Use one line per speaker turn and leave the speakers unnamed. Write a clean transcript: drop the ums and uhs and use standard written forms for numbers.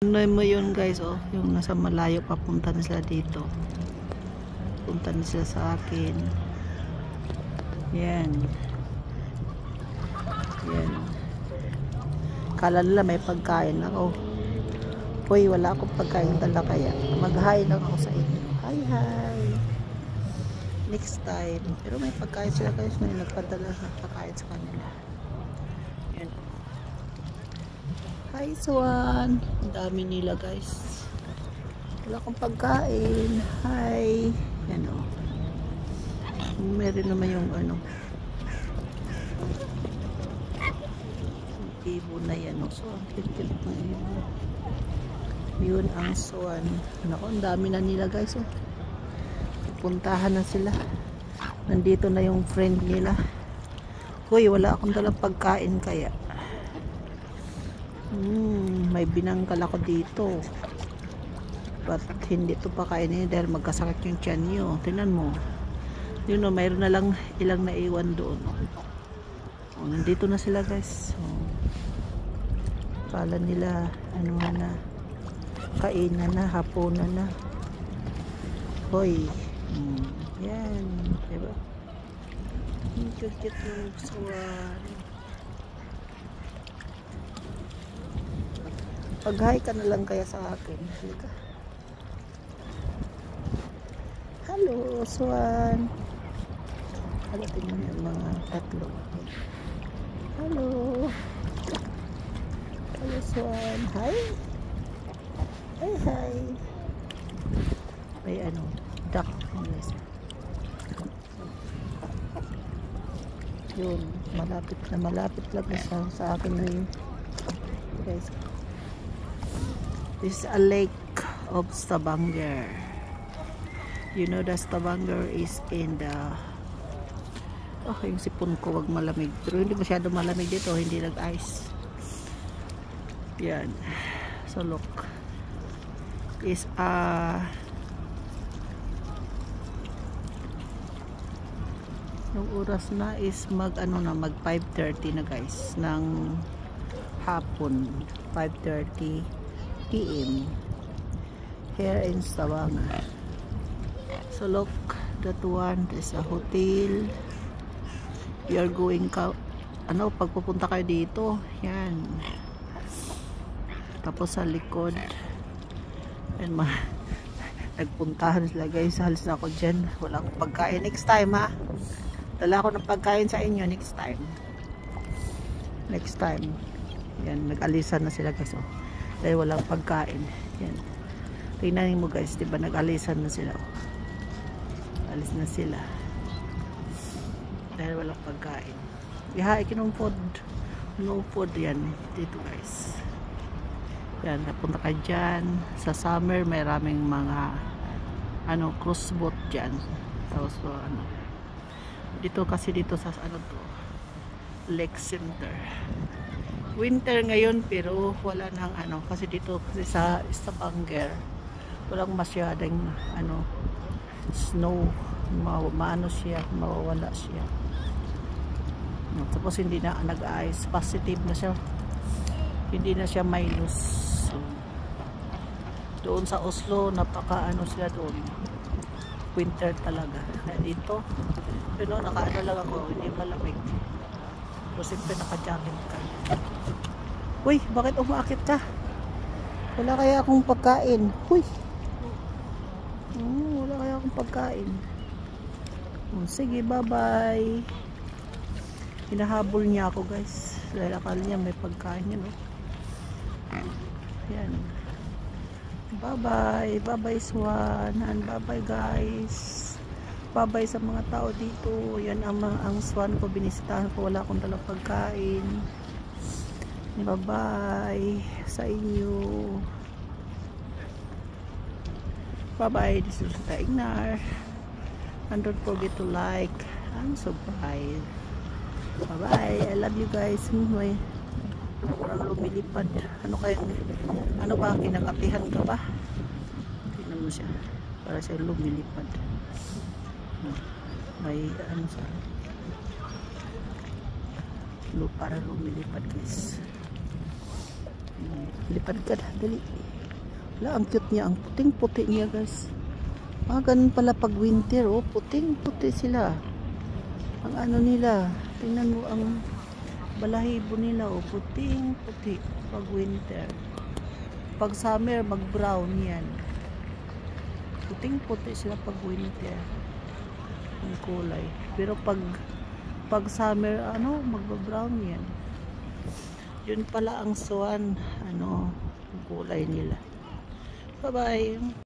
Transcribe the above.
Ano mo yun guys, oh, yung nasa malayo papunta na sila dito. Punta na sila sa akin. Yan. Yan. Kala nila may pagkain ako. Hoy, wala akong pagkain dala kaya. Mag-hi lang ako sa inyo. Hi, hi. Next time. Pero may pagkain sila guys. May nagpadala ng pagkain sa kanila. Yan. Hi, Swan. Ang dami nila guys. Wala akong pagkain. Hi. Yan o. Meron naman yung ano. Ibon na yan o. So, ang cute na ibon. Yun ang Swan. Naku, ang dami na nila guys o. Puntahan na sila. Nandito na yung friend nila. Hoy, wala akong dalang pagkain kaya. May binangkal ako dito. But hindi ito pakainin dahil magkasakit yung tiyan nyo. Tingnan mo. Yun o, mayroon na lang ilang naiwan doon. O, nandito na sila guys. O, kala nila ano na, kainan na, hapunan na. Hoy. Yan. Diba? Ang cute ng Swan. Pag-hi ka na lang kaya sa akin. Halika. Hello, Swan. Halatin mo yung mga tatlo. Hello. Hello, Swan. Hi. Hi, hi. May ano, duck. Yun, malapit lang sa akin na yun. Guys. This is a lake of Stavanger. You know the Stavanger is in the yung sipon ko wag malamig. Pero hindi masyado malamig dito, hindi nag-ice. Yan. So look. Is yung oras na is mag 5:30 na guys ng hapon. 5:30 PM here in Stavanger. So look, that one is a hotel. You're going pagpupunta kayo dito, yan. Tapos sa likod and nagpuntahan sila guys. Halos na ako dyan, wala akong pagkain. Next time ha, dala ako ng pagkain sa inyo next time. Yan, nag-alisan na sila guys dahil walang pagkain. Yan, tingnan mo guys, diba nag-alisan na sila alis na sila dahil walang pagkain. Ikinumpod no food yan dito guys. Yan, napunta ka dyan sa summer, may raming mga cruise boat dyan. Tapos dito kasi dito sa Lake Center. Winter ngayon pero wala nang kasi dito kasi sa Stavanger walang masyadong snow, mawawala siya. Tapos hindi na nag-ice, positive na siya, hindi na siya minus. So, doon sa Oslo napaka sila doon, winter talaga. Dito pero naka lang ako, hindi malamig. So simple naka-jacket ka. Uy, bakit umaakit ka? Wala kaya akong pagkain. Uy, wala kaya akong pagkain. Sige, bye bye. Hinahabol niya ako guys dahil akala niya may pagkain yan. Yan. Bye bye Swan, and bye bye guys. Bye bye sa mga tao dito. Yan ang Swan ko, binisitahan ko, wala akong dalang pagkain. Bye bye sa inyo. Bye bye. This is Ignar. And don't forget to like and subscribe. Bye bye. I love you guys. May parang lumilipad. Ano ba? Kinakapihan ka ba? Tingnan mo siya. Para siya lumilipad. May siya. Para lumilipad guys. Lipad ka na, dali. Wala, ang cute niya. Ang puting-puti niya, guys. Ganun pala pag winter, oh. Puting-puti sila. Ang ano nila. Tingnan mo ang balahibo nila, oh. Puting-puti pag winter. Pag summer, mag-brown yan. Puting-puti sila pag winter. Ang kulay. Pero pag summer, mag-brown yan. Yun pala ang swan, ang kulay nila. Bye-bye.